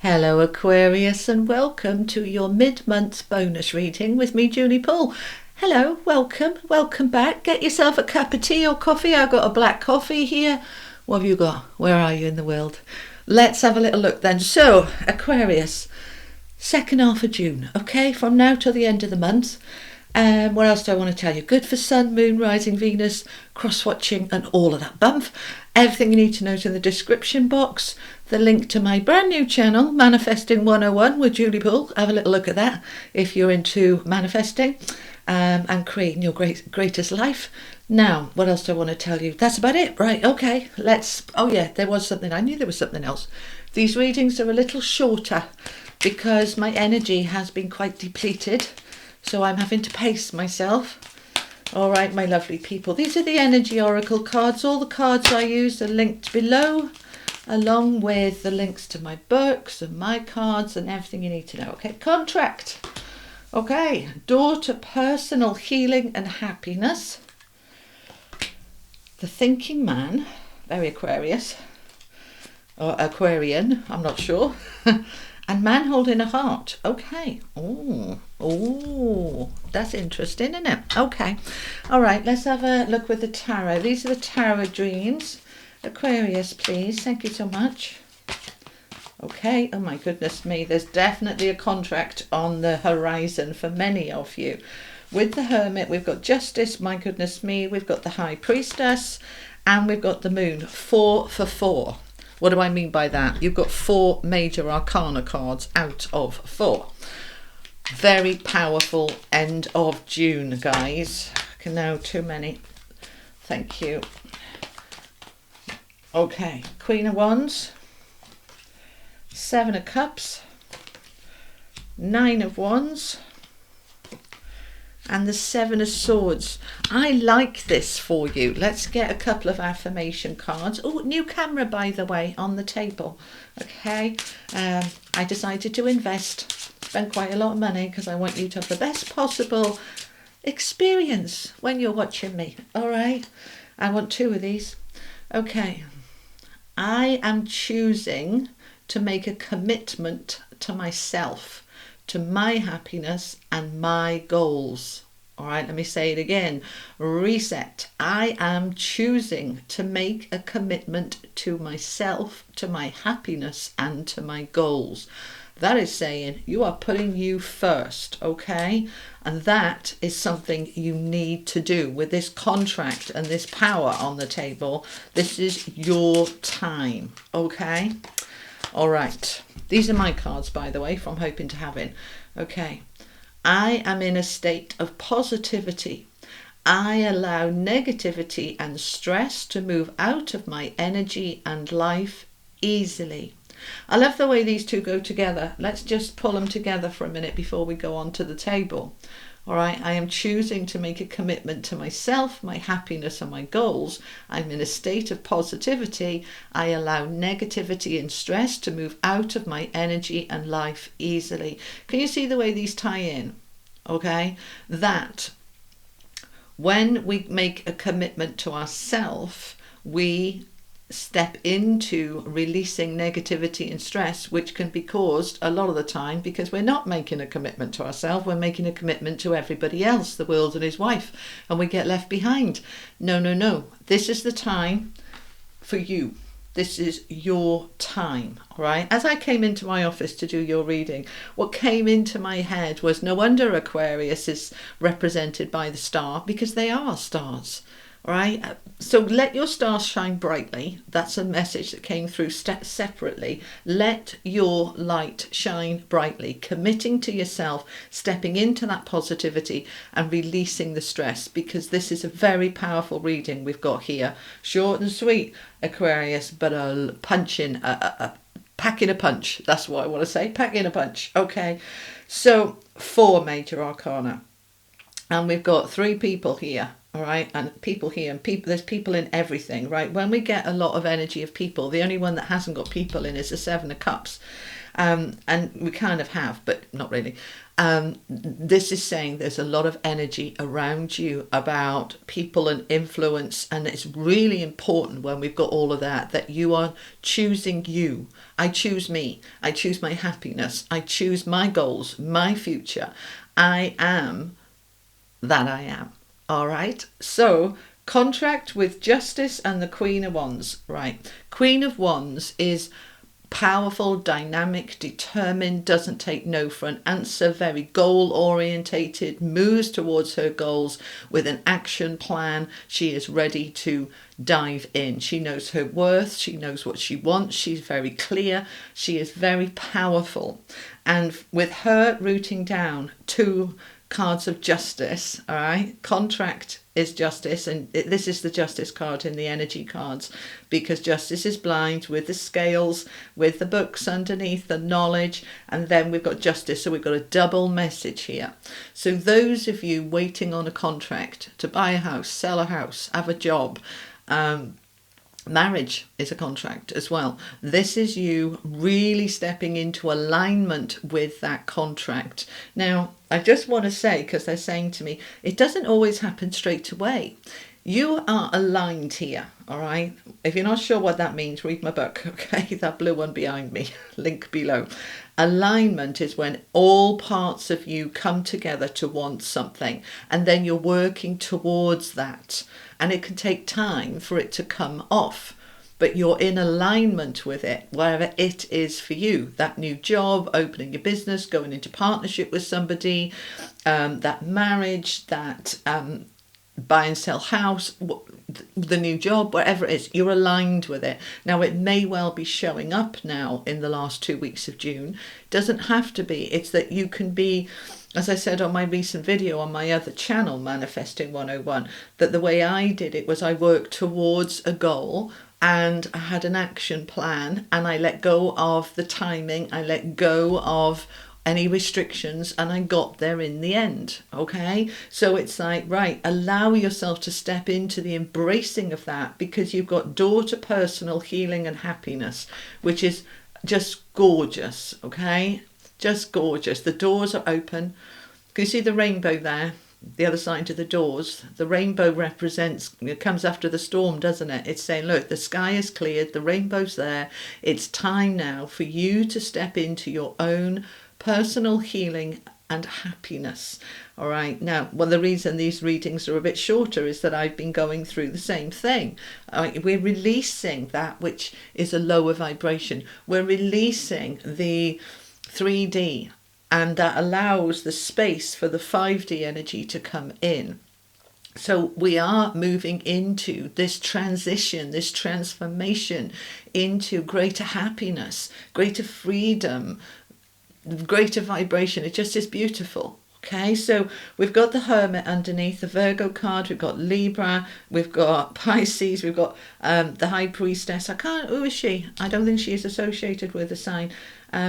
Hello Aquarius, and welcome to your mid-month bonus reading with me, Julie Poole. Hello, welcome back. Get yourself a cup of tea or coffee. I've got a black coffee here. What have you got? Where are you in the world? Let's have a little look then. So, Aquarius, second half of June, okay, from now till the end of the month. What else do I want to tell you? Good for Sun, Moon, Rising, Venus, cross-watching and all of that bump. Everything you need to know is in the description box. The link to my brand new channel, Manifesting 101 with Julie Poole. Have a little look at that if you're into manifesting and creating your greatest life. Now, what else do I want to tell you? That's about it. Right, okay, oh yeah, there was something. I knew there was something else. These readings are a little shorter because my energy has been quite depleted. So I'm having to pace myself. All right, my lovely people. These are the Energy Oracle cards. All the cards I use are linked below, along with the links to my books and my cards and everything you need to know. Okay, contract. Okay, door to personal healing and happiness. The thinking man, very Aquarius, or Aquarian, I'm not sure. And man holding a heart. Okay. Oh, that's interesting, isn't it? Okay. All right, let's have a look with the tarot. These are the tarot dreams. Aquarius, please. Thank you so much. Okay. Oh, my goodness me. There's definitely a contract on the horizon for many of you. With the Hermit, we've got Justice. My goodness me. We've got the High Priestess. And we've got the Moon. 4 for 4. What do I mean by that? You've got 4 major arcana cards out of 4. Very powerful end of June, guys. No, too many. Thank you. Okay, Queen of Wands, 7 of Cups, 9 of Wands, and the 7 of Swords. I like this for you. Let's get a couple of affirmation cards. Oh, new camera, by the way, on the table. Okay. I decided to spend quite a lot of money because I want you to have the best possible experience when you're watching me. All right. I want 2 of these. Okay. I am choosing to make a commitment to myself, to my happiness and my goals. All right, let me say it again. Reset. I am choosing to make a commitment to myself, to my happiness and to my goals. That is saying you are putting you first, okay? And that is something you need to do with this contract and this power on the table. This is your time, okay? All right. These are my cards, by the way, from Hoping to Having. Okay. I am in a state of positivity. I allow negativity and stress to move out of my energy and life easily. I love the way these two go together. Let's just pull them together for a minute before we go on to the table. All right, I am choosing to make a commitment to myself, my happiness and my goals. I'm in a state of positivity. I allow negativity and stress to move out of my energy and life easily. Can you see the way these tie in? Okay, that when we make a commitment to ourselves, we step into releasing negativity and stress, which can be caused a lot of the time because we're not making a commitment to ourselves, we're making a commitment to everybody else, the world and his wife, and we get left behind. No. This is the time for you. This is your time, all right? As I came into my office to do your reading, what came into my head was no wonder Aquarius is represented by the star, because they are stars. All right, so let your stars shine brightly. That's a message that came through separately. Let your light shine brightly, committing to yourself, stepping into that positivity and releasing the stress, because this is a very powerful reading we've got here. Short and sweet, Aquarius, but a packing a punch. That's what I want to say, packing a punch. Okay, so 4 major arcana. And we've got 3 people here. all right, and people here, and people, there's people in everything, right? When we get a lot of energy of people, the only one that hasn't got people in is the Seven of Cups. And we kind of have, but not really. This is saying there's a lot of energy around you about people and influence, and it's really important when we've got all of that, that you are choosing you. I choose me. I choose my happiness. I choose my goals, my future. I am that I am. All right. So contract with Justice and the Queen of Wands. Right. Queen of Wands is powerful, dynamic, determined, doesn't take no for an answer, very goal orientated, moves towards her goals with an action plan. She is ready to dive in. She knows her worth. She knows what she wants. She's very clear. She is very powerful. And with her rooting down two cards of justice, all right, contract is justice, and this is the justice card in the energy cards, because justice is blind with the scales, with the books underneath, the knowledge, and then we've got justice, so we've got a double message here. So those of you waiting on a contract to buy a house, sell a house, have a job, marriage is a contract as well. This is you really stepping into alignment with that contract. Now, I just want to say, because they're saying to me, it doesn't always happen straight away. You are aligned here, all right? If you're not sure what that means, read my book, okay? That blue one behind me, link below. Alignment is when all parts of you come together to want something, and then you're working towards that. And it can take time for it to come off, but you're in alignment with it, wherever it is for you. That new job, opening your business, going into partnership with somebody, that marriage, that buy and sell house, the new job, whatever it is, you're aligned with it. Now, it may well be showing up now in the last 2 weeks of June. Doesn't have to be. It's that you can be, as I said on my recent video on my other channel, Manifesting 101, that the way I did it was I worked towards a goal and I had an action plan, and I let go of the timing, I let go of any restrictions, and I got there in the end. Okay, so it's like, right, allow yourself to step into the embracing of that, because you've got door to personal healing and happiness, which is just gorgeous. Okay, just gorgeous. The doors are open. Can you see the rainbow there? The other side of the doors, the rainbow represents, it comes after the storm, doesn't it? It's saying, look, the sky is cleared, the rainbow's there. It's time now for you to step into your own personal healing and happiness. All right. Now, well, the reason these readings are a bit shorter is that I've been going through the same thing. We're releasing that which is a lower vibration. We're releasing the 3D, and that allows the space for the 5D energy to come in. So we are moving into this transition, this transformation into greater happiness, greater freedom, greater vibration. It just is beautiful. Okay, so we've got the Hermit underneath, the Virgo card, we've got Libra, we've got Pisces, we've got the High Priestess. Who is she? I don't think she is associated with the sign.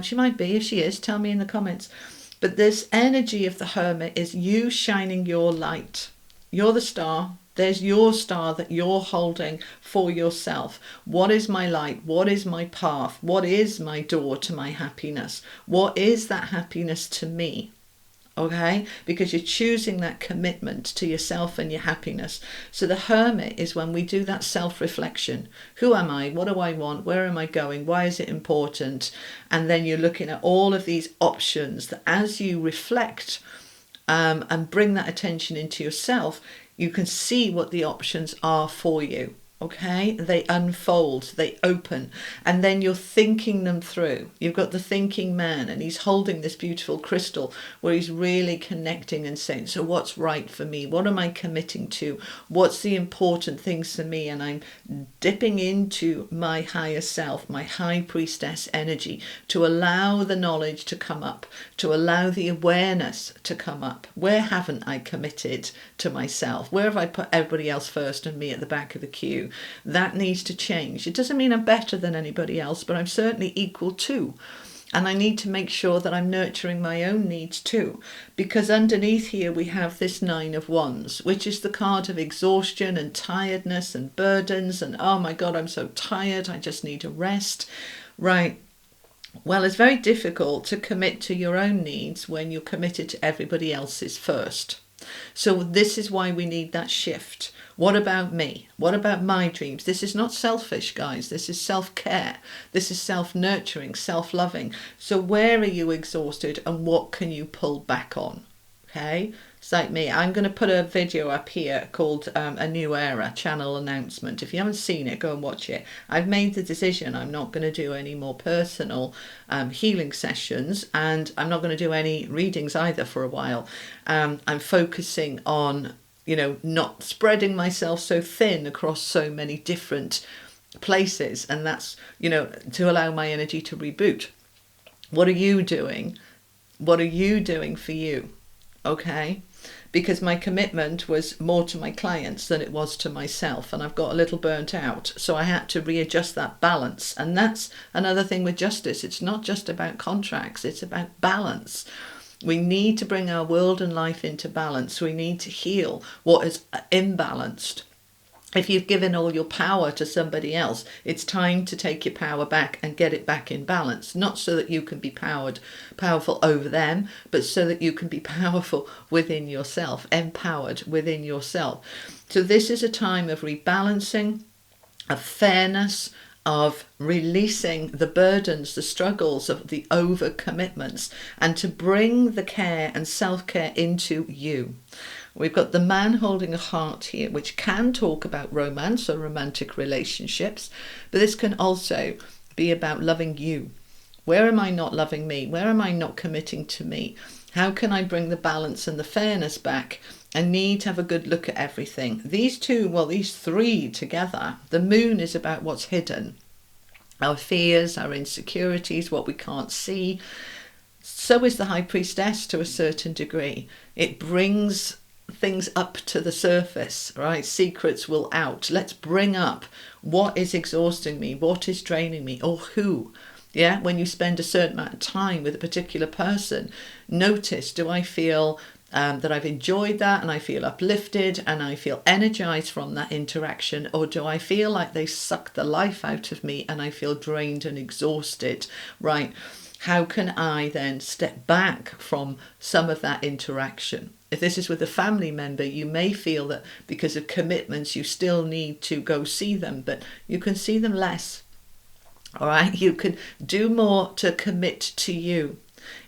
She might be. If she is, tell me in the comments. But this energy of the Hermit is you shining your light. You're the star. There's your star that you're holding for yourself. What is my light? What is my path? What is my door to my happiness? What is that happiness to me? Okay, because you're choosing that commitment to yourself and your happiness. So the Hermit is when we do that self-reflection. Who am I? What do I want? Where am I going? Why is it important? And then you're looking at all of these options that as you reflect and bring that attention into yourself, you can see what the options are for you. Okay, they unfold, they open, and then you're thinking them through. You've got the thinking man, and he's holding this beautiful crystal where he's really connecting and saying, so what's right for me? What am I committing to? What's the important things for me? And I'm dipping into my higher self, my High Priestess energy, to allow the knowledge to come up, to allow the awareness to come up. Where haven't I committed to myself? Where have I put everybody else first and me at the back of the queue? That needs to change. It doesn't mean I'm better than anybody else, but I'm certainly equal to. And I need to make sure that I'm nurturing my own needs too, because underneath here we have this Nine of Wands, which is the card of exhaustion and tiredness and burdens and, oh my God, I'm so tired, I just need to rest. Right. Well, it's very difficult to commit to your own needs when you're committed to everybody else's first. So this is why we need that shift. What about me? What about my dreams? This is not selfish, guys. This is self-care. This is self-nurturing, self-loving. So where are you exhausted and what can you pull back on? Okay, it's like me. I'm going to put a video up here called A New Era channel announcement. If you haven't seen it, go and watch it. I've made the decision I'm not going to do any more personal healing sessions, and I'm not going to do any readings either for a while. I'm focusing on, you know, not spreading myself so thin across so many different places, and that's, you know, to allow my energy to reboot. What are you doing? What are you doing for you? Okay, because my commitment was more to my clients than it was to myself, and I've got a little burnt out, so I had to readjust that balance. And that's another thing with justice. It's not just about contracts, it's about balance. We need to bring our world and life into balance. We need to heal what is imbalanced. If you've given all your power to somebody else, it's time to take your power back and get it back in balance. Not so that you can be powerful over them, but so that you can be powerful within yourself, empowered within yourself. So this is a time of rebalancing, of fairness, of releasing the burdens, the struggles of the overcommitments, and to bring the care and self-care into you. We've got the man holding a heart here, which can talk about romance or romantic relationships, but this can also be about loving you. Where am I not loving me? Where am I not committing to me? How can I bring the balance and the fairness back? I need to have a good look at everything. These three together. The moon is about what's hidden. Our fears, our insecurities, what we can't see. So is the High Priestess to a certain degree. It brings things up to the surface, right? Secrets will out. Let's bring up what is exhausting me, what is draining me, or who. Yeah, when you spend a certain amount of time with a particular person, notice, do I feel that I've enjoyed that and I feel uplifted and I feel energized from that interaction, or do I feel like they suck the life out of me and I feel drained and exhausted, right? How can I then step back from some of that interaction? If this is with a family member, you may feel that because of commitments, you still need to go see them, but you can see them less. All right, you can do more to commit to you,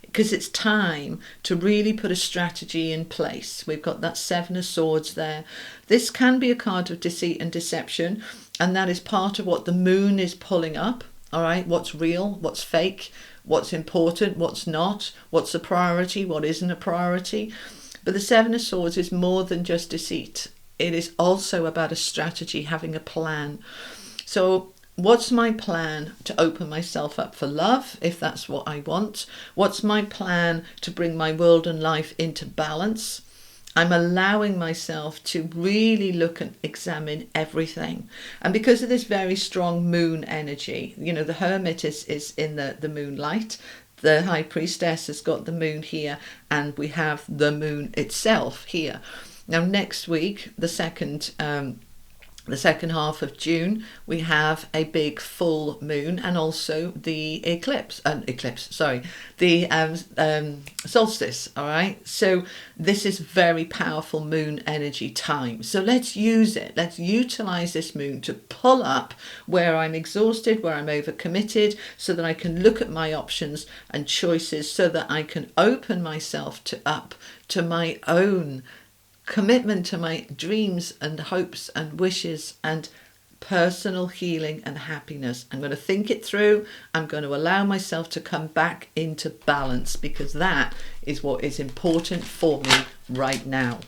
because it's time to really put a strategy in place. We've got that Seven of Swords there. This can be a card of deceit and deception, and that is part of what the moon is pulling up. All right, what's real, what's fake, what's important, what's not, what's a priority, what isn't a priority. But the Seven of Swords is more than just deceit. It is also about a strategy, having a plan. So what's my plan to open myself up for love, if that's what I want? What's my plan to bring my world and life into balance? I'm allowing myself to really look and examine everything. And because of this very strong moon energy, you know, the Hermit is in the moonlight. The High Priestess has got the moon here, and we have the moon itself here. Now next week, the second half of June, we have a big full moon, and also the solstice. All right, so this is very powerful moon energy time. So let's use it. Let's utilize this moon to pull up where I'm exhausted, where I'm overcommitted, so that I can look at my options and choices, so that I can open myself up to my own commitment, to my dreams and hopes and wishes and personal healing and happiness. I'm going to think it through. I'm going to allow myself to come back into balance, because that is what is important for me right now.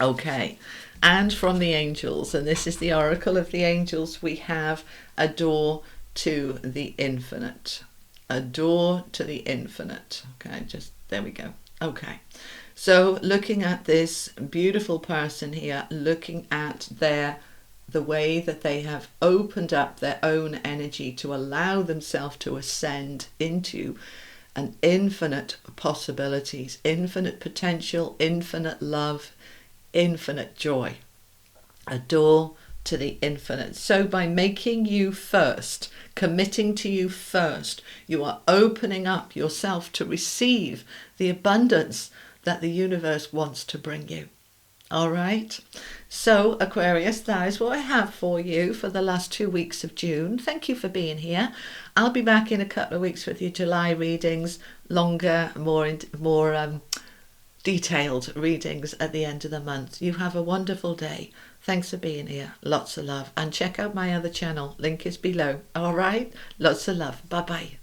Okay, and from the angels, and this is the oracle of the angels, we have a door to the infinite. A door to the infinite. Okay, just there we go. Okay. So looking at this beautiful person here, looking at their the way that they have opened up their own energy to allow themselves to ascend into an infinite possibilities, infinite potential, infinite love, infinite joy. A door to the infinite. So by making you first, committing to you first, you are opening up yourself to receive the abundance that the universe wants to bring you. All right. So Aquarius, that is what I have for you for the last 2 weeks of June. Thank you for being here. I'll be back in a couple of weeks with your July readings, longer, more detailed readings at the end of the month. You have a wonderful day. Thanks for being here. Lots of love. And check out my other channel. Link is below. All right. Lots of love. Bye-bye.